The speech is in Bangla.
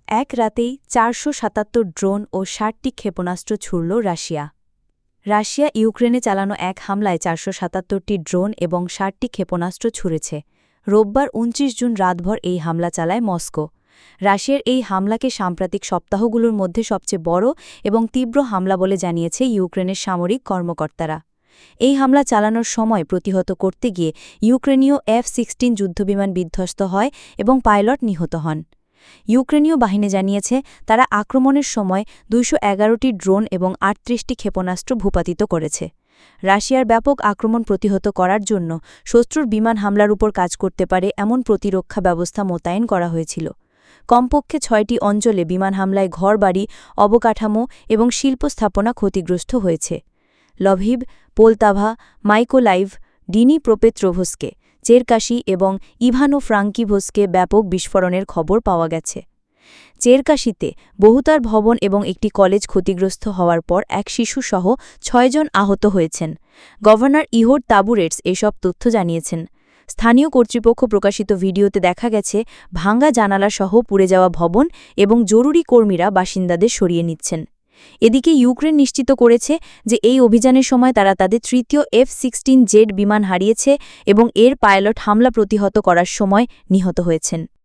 এক রাতেই ৪৭৭ ড্রোন ও ৬০টি ক্ষেপণাস্ত্র ছুড়ল রাশিয়া। রাশিয়া ইউক্রেনে চালানো এক হামলায় ৪৭৭টি ড্রোন এবং ৬০টি ক্ষেপণাস্ত্র ছুড়েছে। রোববার ২৯ জুন রাতভর এই হামলা চালায় মস্কো। রাশিয়ার এই হামলাকে সাম্প্রতিক সপ্তাহগুলোর মধ্যে সবচেয়ে বড় এবং তীব্র হামলা বলে জানিয়েছে ইউক্রেনের সামরিক কর্মকর্তারা। এই হামলা চালানোর সময় প্রতিহত করতে গিয়ে ইউক্রেনীয় F-16 যুদ্ধবিমান বিধ্বস্ত হয় এবং পাইলট নিহত হন। ইউক্রেনীয় বাহিনী জানিয়েছে তারা আক্রমণের সময় ২১১টি ড্রোন এবং ৩৮টি ক্ষেপণাস্ত্র ভূপাতিত করেছে। রাশিয়ার ব্যাপক আক্রমণ প্রতিহত করার জন্য শত্রুর বিমান হামলার উপর কাজ করতে পারে এমন প্রতিরক্ষা ব্যবস্থা মোতায়েন করা হয়েছিল। কমপক্ষে ৬টি অঞ্চলে বিমান হামলায় ঘরবাড়ি, অবকাঠামো এবং শিল্প স্থাপনা ক্ষতিগ্রস্ত হয়েছে। লভিভ, পোলতাভা, মাইকোলাইভ, ডিনিপ্রোপেট্রোভস্কে, চেরকাশি এবং ইভানো-ফ্রাঙ্কিভস্কে ব্যাপক বিস্ফোরণের খবর পাওয়া গেছে। চেরকাশিতে বহুতল ভবন এবং একটি কলেজ ক্ষতিগ্রস্ত হওয়ার পর এক শিশুসহ ৬ জন আহত হয়েছেন। গভর্নর ইহোর তাবুরেটস এসব তথ্য জানিয়েছেন। স্থানীয় কর্তৃপক্ষ প্রকাশিত ভিডিওতে দেখা গেছে ভাঙা জানালাসহ পুড়ে যাওয়া ভবন এবং জরুরি কর্মীরা বাসিন্দাদের সরিয়ে নিচ্ছেন। এদিকে ইউক্রেন নিশ্চিত করেছে যে এই অভিযানের সময় তারা তাদের তৃতীয় F-16 জেড বিমান হারিয়েছে এবং এর পাইলট হামলা প্রতিহত করার সময় নিহত হয়েছেন।